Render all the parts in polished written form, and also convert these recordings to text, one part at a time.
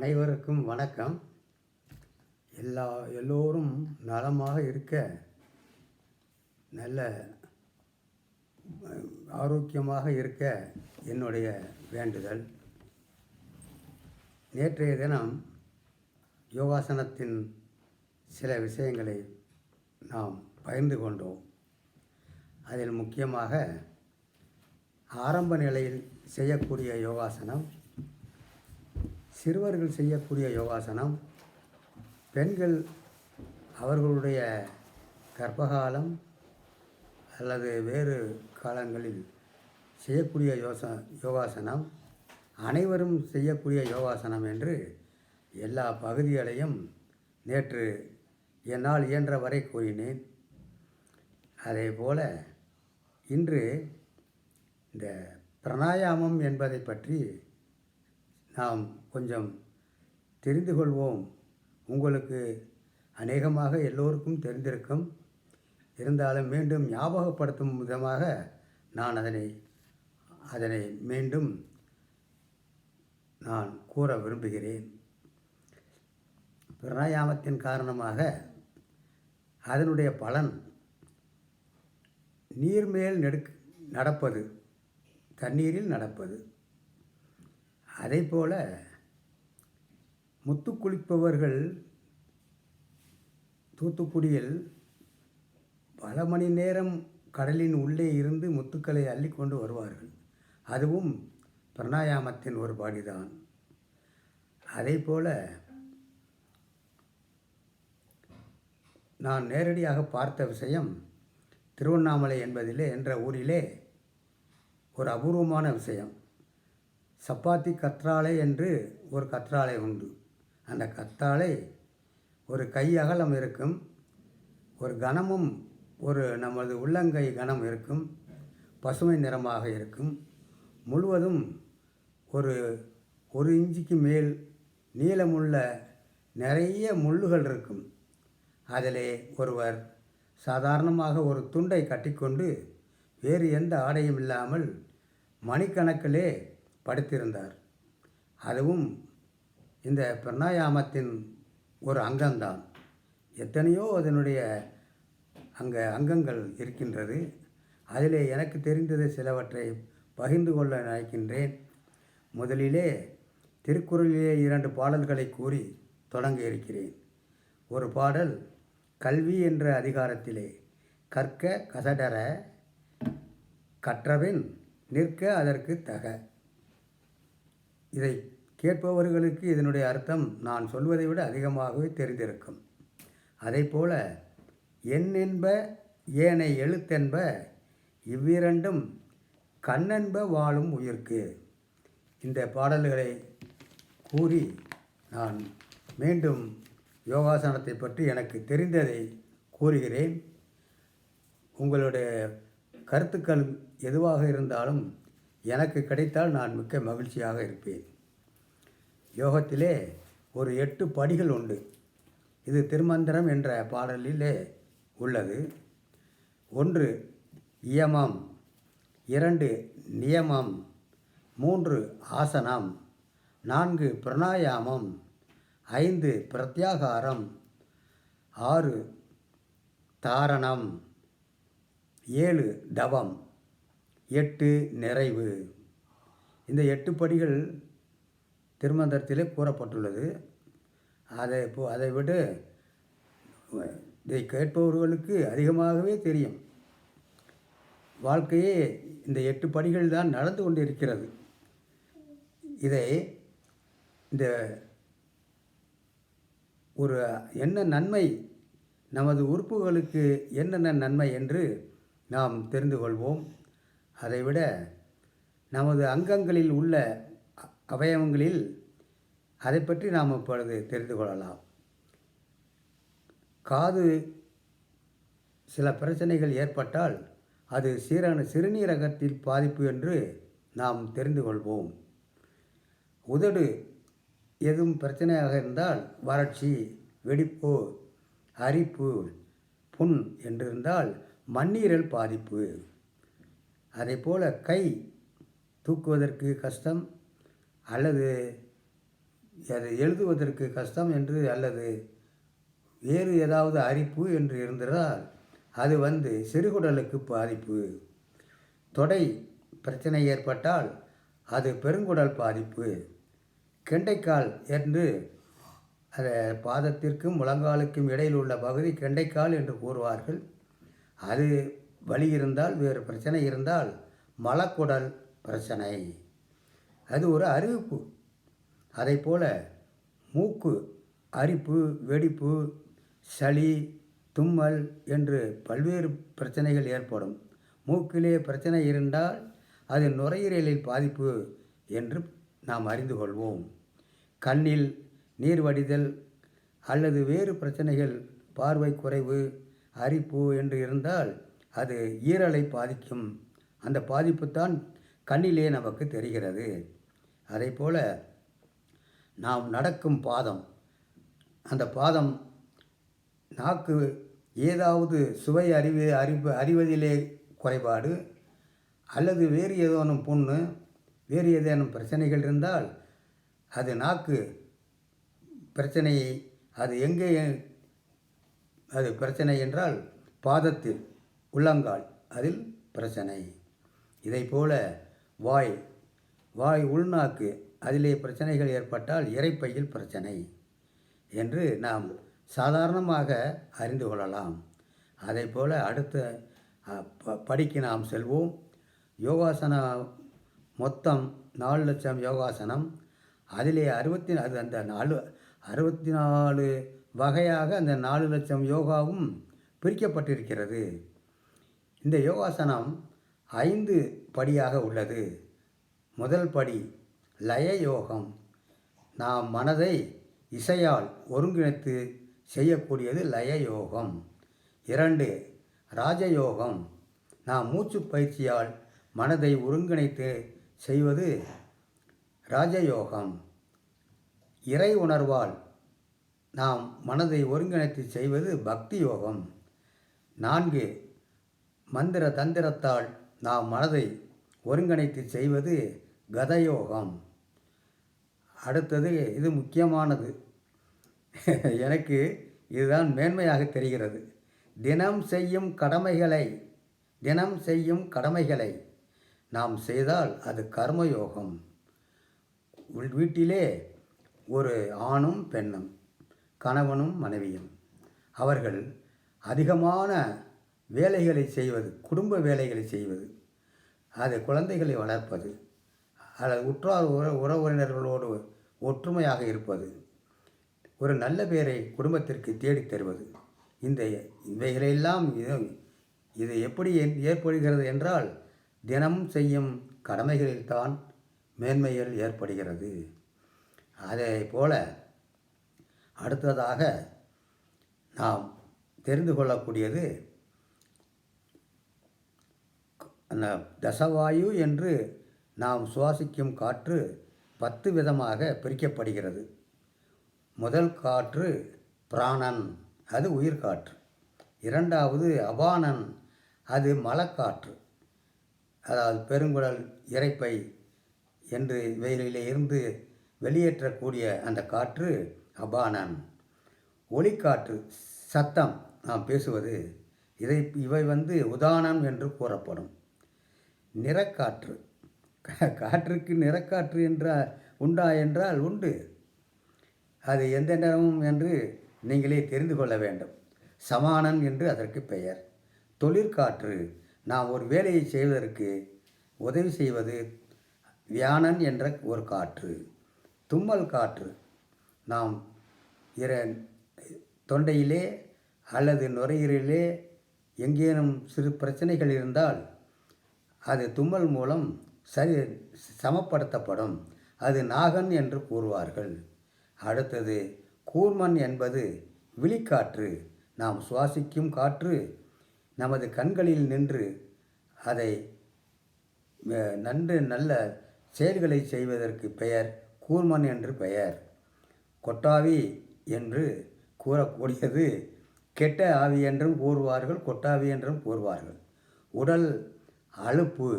அனைவருக்கும் வணக்கம். எல்லோரும் நலமாக இருக்க, நல்ல ஆரோக்கியமாக இருக்க என்னுடைய வேண்டுதல். நேற்றைய தினம் யோகாசனத்தின் சில விஷயங்களை நாம் பகிர்ந்து கொண்டோம். அதில் முக்கியமாக ஆரம்ப நிலையில் செய்யக்கூடிய யோகாசனம், சிறுவர்கள் செய்யக்கூடிய யோகாசனம், பெண்கள் அவர்களுடைய கர்ப்பகாலம் அல்லது வேறு காலங்களில் செய்யக்கூடிய யோகாசனம், அனைவரும் செய்யக்கூடிய யோகாசனம் என்று எல்லா பகுதிகளையும் நேற்று என்னால் இயன்ற வரை கூறினேன். அதே போல் இன்று இந்த பிராணாயாமம் என்பதை பற்றி நாம் கொஞ்சம் தெரிந்து கொள்வோம். உங்களுக்கு அநேகமாக எல்லோருக்கும் தெரிந்திருக்கும். இருந்தாலும் மீண்டும் ஞாபகப்படுத்தும் விதமாக நான் அதனை மீண்டும் நான் கூற விரும்புகிறேன். பிராணாயாமத்தின் காரணமாக அதனுடைய பலன் நீர்மேல் நடப்பது, தண்ணீரில் நடப்பது. அதேபோல் முத்து குளிப்பவர்கள் தூத்துக்குடியில் பல மணி நேரம் கடலின் உள்ளே இருந்து முத்துக்களை அள்ளி கொண்டு வருவார்கள். அதுவும் பிராணாயாமத்தின் ஒரு பாடிதான். அதேபோல் நான் நேரடியாக பார்த்த விஷயம், திருவண்ணாமலை என்ற ஊரிலே ஒரு அபூர்வமான விஷயம். சப்பாத்தி கற்றாழை என்று ஒரு கற்றாழை உண்டு. அந்த கற்றாழை ஒரு கை அகலம் இருக்கும், ஒரு கனமும் ஒரு நமது உள்ளங்கை கனம் இருக்கும், பசுமை நிறமாக இருக்கும். முழுவதும் ஒரு இன்ச்சுக்கு மேல் நீளமுள்ள நிறைய முள்ளுகள் இருக்கும். அதிலே ஒருவர் சாதாரணமாக ஒரு துண்டை கட்டிக்கொண்டு வேறு எந்த ஆடையும் இல்லாமல் மணிக்கணக்கிலே படுத்திருந்தார். அதுவும் இந்த பிராணாயாமத்தின் ஒரு அங்கம்தான். எத்தனையோ அதனுடைய அங்கங்கள் இருக்கின்றது. அதிலே எனக்கு தெரிந்தது சிலவற்றை பகிர்ந்து கொள்ள நினைக்கின்றேன். முதலிலே திருக்குறளிலே 2 பாடல்களை கூறி தொடங்க இருக்கிறேன். ஒரு பாடல், கல்வி என்ற அதிகாரத்திலே, கற்க கசடர கற்றபின் நிற்க அதற்கு தக. இதை கேட்பவர்களுக்கு இதனுடைய அர்த்தம் நான் சொல்வதை விட அதிகமாகவே தெரிந்திருக்கும். அதைப்போல எண்ணென்ப ஏனை எழுத்தென்ப இவ்விரண்டும் கண்ணென்ப வாழும் உயிர்க்கு. இந்த பாடல்களை கூறி நான் மீண்டும் யோகாசனத்தை பற்றி எனக்கு தெரிந்ததை கூறுகிறேன். உங்களுடைய கருத்துக்கள் எதுவாக இருந்தாலும் எனக்கு கிடைத்தால் நான் மிக்க மகிழ்ச்சியாக இருப்பேன். யோகத்திலே ஒரு 8 படிகள் உண்டு. இது திருமந்திரம் என்ற பாடலிலே உள்ளது. 1 இயமம், 2 நியமம், 3 ஆசனம், 4 பிராணாயாமம், 5 பிரத்யாகாரம், 6 தாரணம், 7 தவம், 8 நிறைவு. இந்த 8 படிகள் திருமந்திரத்திலே கூறப்பட்டுள்ளது. அதை விட இதை கேட்பவர்களுக்கு அதிகமாகவே தெரியும். வாழ்க்கையே இந்த 8 படிகள் தான் நடந்து கொண்டிருக்கிறது. இதை இந்த ஒரு என்ன நன்மை, நமது உறுப்புகளுக்கு என்னென்ன நன்மை என்று நாம் தெரிந்து கொள்வோம். அதைவிட நமது அங்கங்களில் உள்ள அவயவங்களில் அதை பற்றி நாம் இப்பொழுது தெரிந்து கொள்ளலாம். காது சில பிரச்சனைகள் ஏற்பட்டால் அது சிறுநீரகத்தில் பாதிப்பு என்று நாம் தெரிந்து கொள்வோம். உதடு எதுவும் பிரச்சனையாக இருந்தால் வறட்சி, வெடிப்பு, அரிப்பு, புண் என்றிருந்தால் மண்ணீரல் பாதிப்பு. அதேபோல் கை தூக்குவதற்கு கஷ்டம் அல்லது அதை எழுதுவதற்கு கஷ்டம் என்று அல்லது வேறு ஏதாவது அரிப்பு என்று இருந்தால் அது சிறுகுடலுக்கு பாதிப்பு. தொடை பிரச்சனை ஏற்பட்டால் அது பெருங்குடல் பாதிப்பு. கெண்டைக்கால் என்று அதை பாதத்திற்கும் முழங்காலுக்கும் இடையில் உள்ள பகுதி கெண்டைக்கால் என்று கூறுவார்கள். அது வலி இருந்தால், வேறு பிரச்சனை இருந்தால் மலக்குடல் பிரச்சனை. அது ஒரு அறிவிப்பு. அதை போல் மூக்கு அரிப்பு, வெடிப்பு, சளி, தும்மல் என்று பல்வேறு பிரச்சனைகள் ஏற்படும். மூக்கிலே பிரச்சனை இருந்தால் அது நுரையீரலில் பாதிப்பு என்று நாம் அறிந்து கொள்வோம். கண்ணில் நீர் வடிதல் அல்லது வேறு பிரச்சனைகள், பார்வை குறைவு, அரிப்பு என்று இருந்தால் அது ஈரலை பாதிக்கும். அந்த பாதிப்புத்தான் கண்ணிலே நமக்கு தெரிகிறது. அதை போல் நாம் நடக்கும் பாதம், அந்த பாதம் நாக்கு ஏதாவது சுவை அறிவதிலே குறைபாடு அல்லது வேறு ஏதேனும் புண்ணு, வேறு ஏதேனும் பிரச்சனைகள் இருந்தால் அது நாக்கு பிரச்சனையை, அது எங்கே அது பிரச்சனை என்றால் பாதத்தில், உள்ளங்கால், அதில் பிரச்சனை. இதை போல் வாய் உள்நாக்கு, அதிலே பிரச்சனைகள் ஏற்பட்டால் இரைப்பையில் பிரச்சனை என்று நாம் சாதாரணமாக அறிந்து கொள்ளலாம். அதை போல் அடுத்த படிக்கு நாம் செல்வோம். யோகாசனம் மொத்தம் 4 லட்சம் யோகாசனம். அதிலே அந்த 64 வகையாக அந்த 4 லட்சம் யோகாவும் பிரிக்கப்பட்டிருக்கிறது. இந்த யோகாசனம் 5 படியாக உள்ளது. முதல் படி லய யோகம். நாம் மனதை இசையால் ஒருங்கிணைத்து செய்யக்கூடியது லய யோகம். 2 ராஜயோகம். நாம் மூச்சு பயிற்சியால் மனதை ஒருங்கிணைத்து செய்வது ராஜயோகம். இறை உணர்வால் நாம் மனதை ஒருங்கிணைத்து செய்வது பக்தி யோகம். 4 மந்திர தந்திரத்தால் நாம் மனதை ஒருங்கிணைத்து செய்வது கதயோகம். அடுத்தது, இது முக்கியமானது, எனக்கு இதுதான் மேன்மையாக தெரிகிறது. தினம் செய்யும் கடமைகளை நாம் செய்தால் அது கர்மயோகம். வீட்டிலே ஒரு ஆணும் பெண்ணும், கணவனும் மனைவியும், அவர்கள் அதிகமான வேலைகளை செய்வது, குடும்ப வேலைகளை செய்வது, அது குழந்தைகளை வளர்ப்பது, அல்லது உற்றார் உறவினர்களோடு ஒற்றுமையாக இருப்பது, ஒரு நல்ல பேரை குடும்பத்திற்கு தேடித் தருவது, இவைகளெல்லாம் இது எப்படி ஏற்படுகிறது என்றால் தினமும் செய்யும் கடமைகளில்தான் மேன்மைகள் ஏற்படுகிறது. அதே போல் அடுத்ததாக நாம் தெரிந்து கொள்ளக்கூடியது அந்த தசவாயு என்று நாம் சுவாசிக்கும் காற்று 10 விதமாக பிரிக்கப்படுகிறது. முதல் காற்று பிராணன், அது உயிர்காற்று. 2வது அபானன், அது மலக்காற்று, அதாவது பெருங்குடல், இரைப்பை என்று இவைகளிலே இருந்து வெளியேற்றக்கூடிய அந்த காற்று அபானன். ஒலிக்காற்று, சத்தம், நாம் பேசுவது, இவை உதானம் என்று கூறப்படும். நிறக்காற்று, காற்றுக்கு நிறக்காற்று உண்டா என்றால் உண்டு. அது எந்த நிறமும் என்று நீங்களே தெரிந்து கொள்ள வேண்டும். சமானன் என்று அதற்கு பெயர். தொழிற்காற்று, நாம் ஒரு வேலையை செய்வதற்கு உதவி செய்வது வியானன் என்ற ஒரு காற்று. தும்மல் காற்று, நாம் தொண்டையிலே அல்லது நுரையீரலிலே எங்கேனும் சிறு பிரச்சனைகள் இருந்தால் அது தும்மல் மூலம் சமப்படுத்தப்படும். அது நாகன் என்று கூறுவார்கள். அடுத்தது கூர்மன் என்பது விழிக்காற்று. நாம் சுவாசிக்கும் காற்று நமது கண்களில் நின்று அதை நல்ல செயல்களை செய்வதற்கு பெயர் கூர்மன் என்று பெயர். கொட்டாவி என்று கூறக்கூடியது கெட்ட ஆவி என்றும் கூறுவார்கள், கொட்டாவி என்றும் கூறுவார்கள். உடல் அலுப்பு,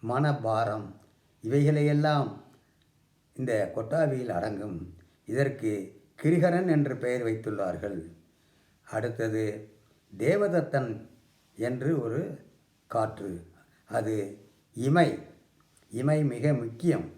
மனபாரம், இவைகளையெல்லாம் இந்த கொட்டாவியில் அடங்கும். இதற்கு கிரிகரன் என்று பெயர் வைத்துள்ளார்கள். அடுத்தது தேவதத்தன் என்று ஒரு காற்று. அது இமை. இமை மிக முக்கியம்.